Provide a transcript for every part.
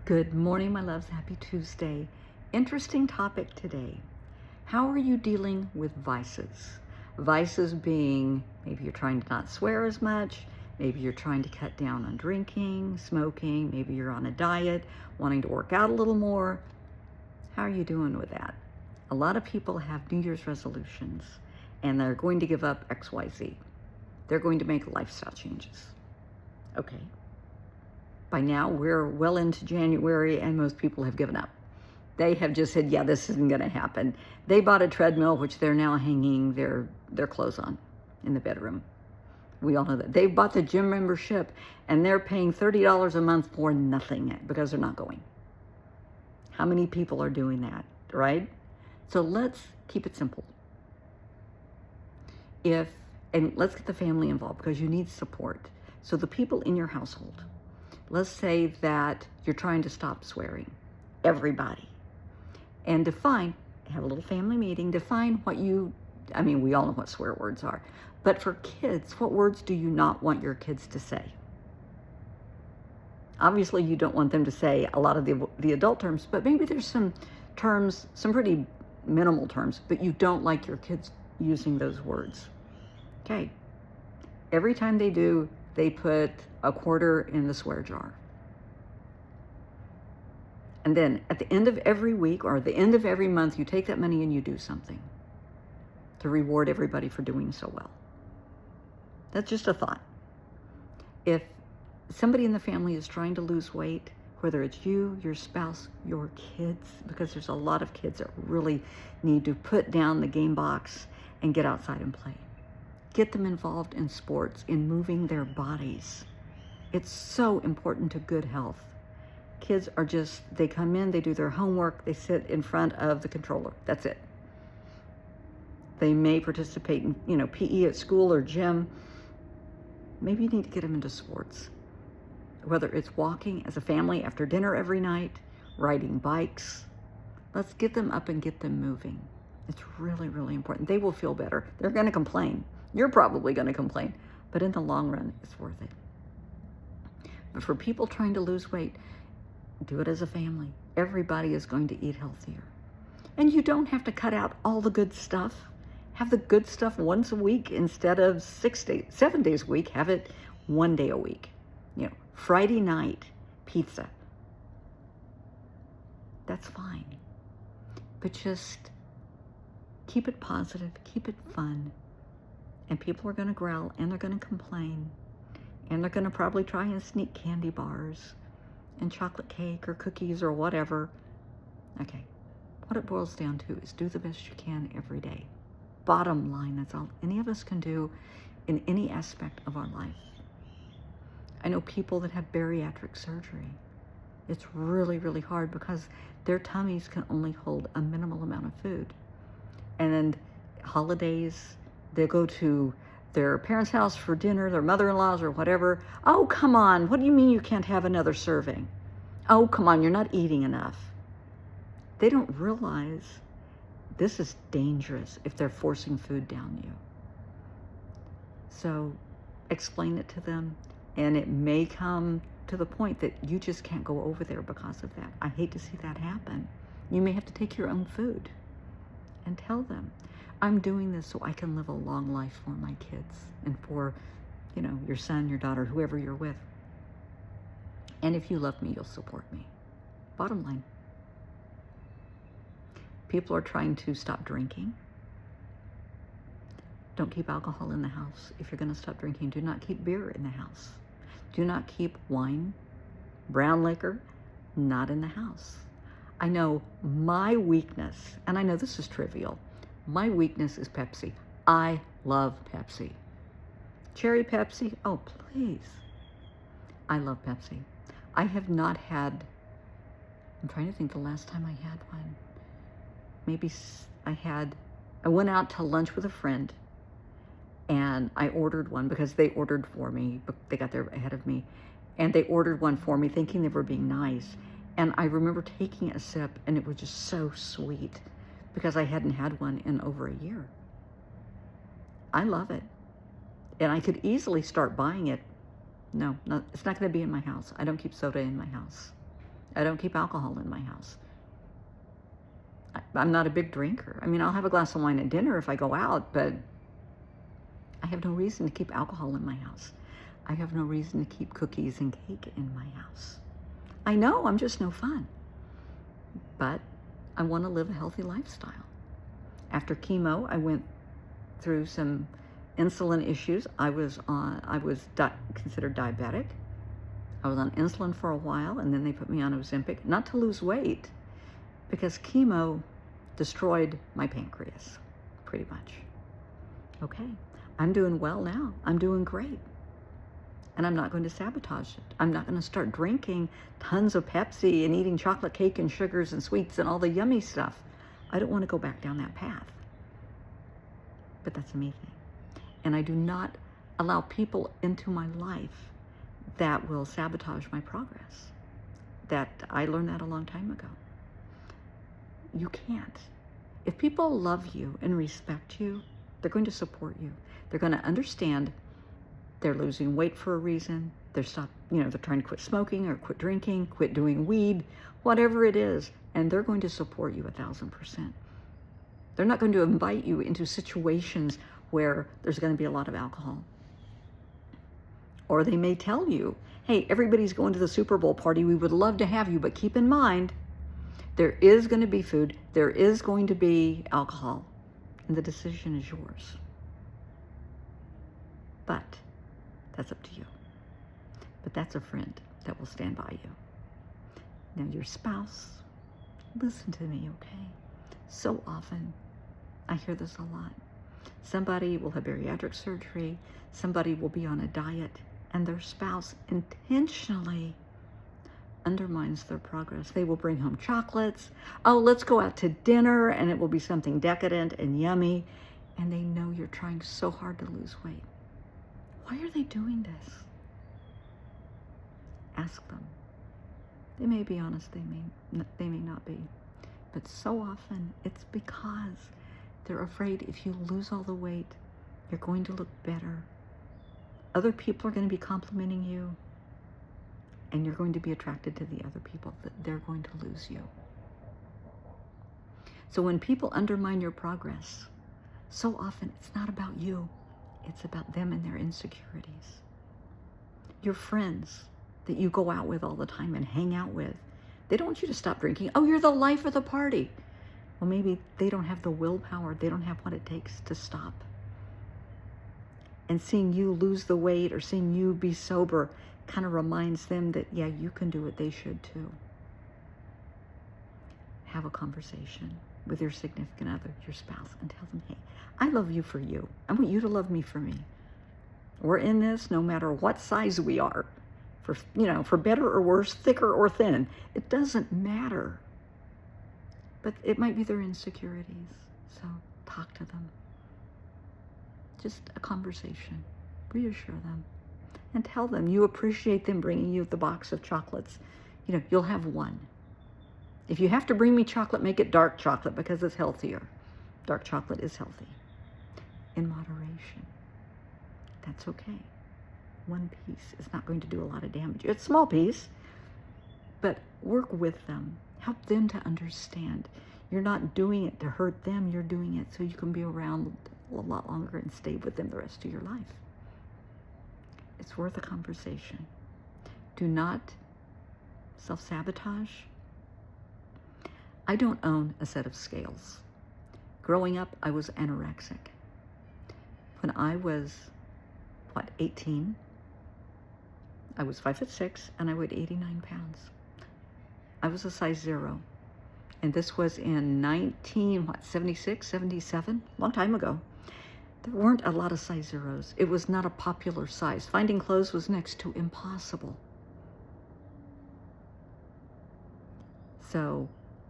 Good morning, my loves. Happy Tuesday. Interesting topic today. How are you dealing with vices? Vices being maybe you're trying to not swear as much, maybe you're trying to cut down on drinking, smoking, maybe you're on a diet, wanting to work out a little more. How are you doing with that? A lot of people have New Year's resolutions and they're going to give up XYZ. They're going to make lifestyle changes. Okay. By now, we're well into January and most people have given up. They have just said, yeah, this isn't going to happen. They bought a treadmill, which they're now hanging their clothes on in the bedroom. We all know that. They've bought the gym membership and they're paying $30 a month for nothing because they're not going. How many people are doing that, right? So let's keep it simple. And let's get the family involved because you need support. So the people in your household, let's say that you're trying to stop swearing, everybody, and have a little family meeting, define we all know what swear words are, but for kids, what words do you not want your kids to say? Obviously, you don't want them to say a lot of the adult terms, but maybe there's some terms, some pretty minimal terms, but you don't like your kids using those words. Okay. Every time they do, they put a quarter in the swear jar. And then at the end of every week or the end of every month, you take that money and you do something to reward everybody for doing so well. That's just a thought. If somebody in the family is trying to lose weight, whether it's you, your spouse, your kids, because there's a lot of kids that really need to put down the game box and get outside and play. Get them involved in sports, in moving their bodies. It's so important to good health. Kids they come in, they do their homework, they sit in front of the controller. That's it. They may participate in, PE at school or gym. Maybe you need to get them into sports. Whether it's walking as a family after dinner every night, riding bikes. Let's get them up and get them moving. It's really, really important. They will feel better. They're going to complain. You're probably going to complain, but in the long run, it's worth it. But for people trying to lose weight, do it as a family. Everybody is going to eat healthier. And you don't have to cut out all the good stuff. Have the good stuff once a week instead of 7 days a week. Have it 1 day a week. Friday night pizza. That's fine. But just keep it positive, keep it fun. And people are going to growl and they're going to complain. And they're going to probably try and sneak candy bars and chocolate cake or cookies or whatever. Okay, what it boils down to is do the best you can every day. Bottom line, that's all any of us can do in any aspect of our life. I know people that have bariatric surgery. It's really, really hard because their tummies can only hold a minimal amount of food. And then holidays, they go to their parents' house for dinner, their mother-in-law's or whatever. Oh, come on. What do you mean you can't have another serving? Oh, come on. You're not eating enough. They don't realize this is dangerous if they're forcing food down you. So explain it to them. And it may come to the point that you just can't go over there because of that. I hate to see that happen. You may have to take your own food and tell them, I'm doing this so I can live a long life for my kids and for, your son, your daughter, whoever you're with. And if you love me, you'll support me. Bottom line. People are trying to stop drinking. Don't keep alcohol in the house. If you're going to stop drinking, do not keep beer in the house. Do not keep wine, brown liquor, not in the house. I know my weakness, and I know this is trivial, my weakness is Pepsi. I love Pepsi. Cherry Pepsi, oh please. I love Pepsi. I have not had, I'm trying to think the last time I had one. Maybe I went out to lunch with a friend and I ordered one because they ordered for me, but they got there ahead of me. And they ordered one for me thinking they were being nice. And I remember taking a sip and it was just so sweet because I hadn't had one in over a year. I love it. And I could easily start buying it. No, it's not going to be in my house. I don't keep soda in my house. I don't keep alcohol in my house. I'm not a big drinker. I mean, I'll have a glass of wine at dinner if I go out, but I have no reason to keep alcohol in my house. I have no reason to keep cookies and cake in my house. I know I'm just no fun, but I want to live a healthy lifestyle. After chemo, I went through some insulin issues. I was considered diabetic. I was on insulin for a while, and then they put me on Ozempic, not to lose weight, because chemo destroyed my pancreas, pretty much. Okay, I'm doing well now. I'm doing great. And I'm not going to sabotage it. I'm not going to start drinking tons of Pepsi and eating chocolate cake and sugars and sweets and all the yummy stuff. I don't want to go back down that path. But that's a me thing. And I do not allow people into my life that will sabotage my progress. I learned that a long time ago. You can't. If people love you and respect you, they're going to support you. They're going to understand they're losing weight for a reason. They're trying to quit smoking or quit drinking, quit doing weed, whatever it is, and they're going to support you 1,000%. They're not going to invite you into situations where there's going to be a lot of alcohol. Or they may tell you, hey, everybody's going to the Super Bowl party. We would love to have you, but keep in mind, there is going to be food. There is going to be alcohol. And the decision is yours. But that's up to you. But that's a friend that will stand by you. Now, your spouse, listen to me, okay? So often, I hear this a lot. Somebody will have bariatric surgery. Somebody will be on a diet, and their spouse intentionally undermines their progress. They will bring home chocolates. Oh, let's go out to dinner, and it will be something decadent and yummy. And they know you're trying so hard to lose weight. Why are they doing this? Ask them. They may be honest, they may not be. But so often, it's because they're afraid if you lose all the weight, you're going to look better. Other people are going to be complimenting you, and you're going to be attracted to the other people, that they're going to lose you. So when people undermine your progress, so often it's not about you. It's about them and their insecurities. Your friends that you go out with all the time and hang out with, they don't want you to stop drinking. Oh, you're the life of the party. Well, maybe they don't have the willpower. They don't have what it takes to stop. And seeing you lose the weight or seeing you be sober kind of reminds them that, yeah, you can do it. They should too. Have a conversation with your significant other, your spouse, and tell them, hey, I love you for you. I want you to love me for me. We're in this no matter what size we are. For better or worse, thicker or thin. It doesn't matter. But it might be their insecurities. So talk to them. Just a conversation. Reassure them. And tell them you appreciate them bringing you the box of chocolates. You'll have one. If you have to bring me chocolate, make it dark chocolate because it's healthier. Dark chocolate is healthy. In moderation. That's okay. One piece is not going to do a lot of damage. It's a small piece, but work with them. Help them to understand. You're not doing it to hurt them. You're doing it so you can be around a lot longer and stay with them the rest of your life. It's worth a conversation. Do not self-sabotage. I don't own a set of scales. Growing up, I was anorexic. When I was, 18, I was 5'6", and I weighed 89 pounds. I was a size 0. And this was in 76, 77, long time ago. There weren't a lot of size 0s. It was not a popular size. Finding clothes was next to impossible. So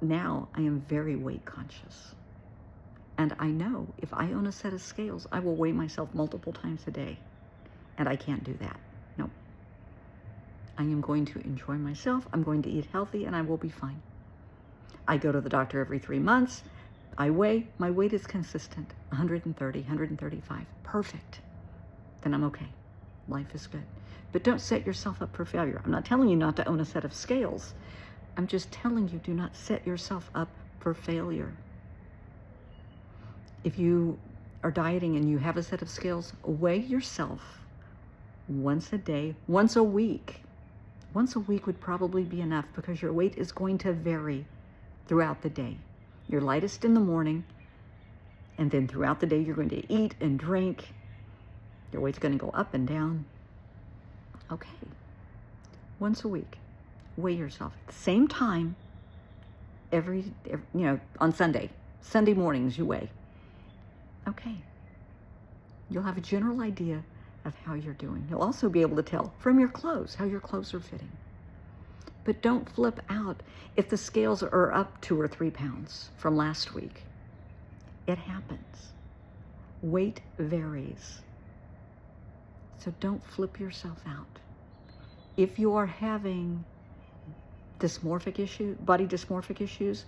now I am very weight conscious. And I know if I own a set of scales, I will weigh myself multiple times a day. And I can't do that. No. I am going to enjoy myself. I'm going to eat healthy, and I will be fine. I go to the doctor every 3 months. I weigh. My weight is consistent. 130, 135. Perfect. Then I'm okay. Life is good. But don't set yourself up for failure. I'm not telling you not to own a set of scales. I'm just telling you, do not set yourself up for failure. If you are dieting and you have a set of scales, weigh yourself once a day, once a week. Once a week would probably be enough because your weight is going to vary throughout the day. You're lightest in the morning, and then throughout the day you're going to eat and drink. Your weight's going to go up and down. Okay. Once a week, weigh yourself at the same time every on Sunday. Sunday mornings you weigh. Okay. You'll have a general idea of how you're doing. You'll also be able to tell from your clothes how your clothes are fitting. But don't flip out if the scales are up 2 or 3 pounds from last week. It happens. Weight varies. So don't flip yourself out. If you are having body dysmorphic issues,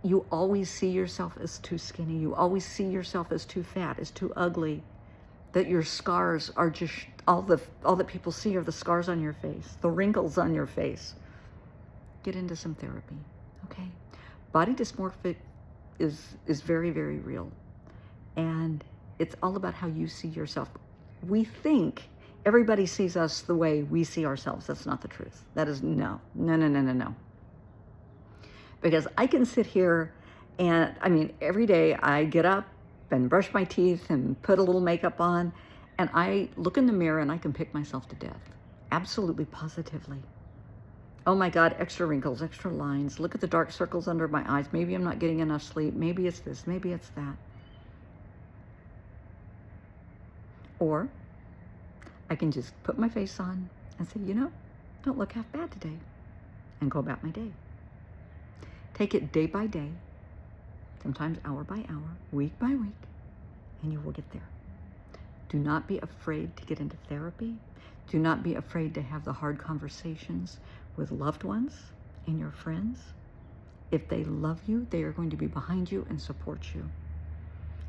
you always see yourself as too skinny. You always see yourself as too fat, as too ugly. That your scars are just, all that people see are the scars on your face, the wrinkles on your face. Get into some therapy, okay? Body dysmorphic is very, very real. And it's all about how you see yourself. We think everybody sees us the way we see ourselves. That's not the truth. That is no. Because I can sit here and, every day I get up and brush my teeth and put a little makeup on, and I look in the mirror and I can pick myself to death. Absolutely, positively. Oh my God, extra wrinkles, extra lines. Look at the dark circles under my eyes. Maybe I'm not getting enough sleep. Maybe it's this, maybe it's that. Or I can just put my face on and say, don't look half bad today, and go about my day. Take it day by day, sometimes hour by hour, week by week, and you will get there. Do not be afraid to get into therapy. Do not be afraid to have the hard conversations with loved ones and your friends. If they love you, they are going to be behind you and support you.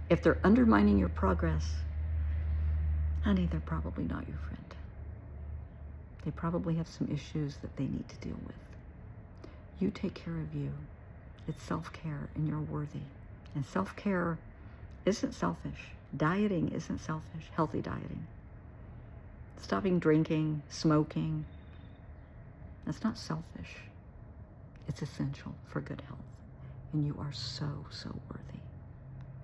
If they're undermining your progress, honey, they're probably not your friend. They probably have some issues that they need to deal with. You take care of you. It's self-care, and you're worthy. And self-care isn't selfish. Dieting isn't selfish. Healthy dieting. Stopping drinking, smoking, that's not selfish. It's essential for good health. And you are so, so worthy.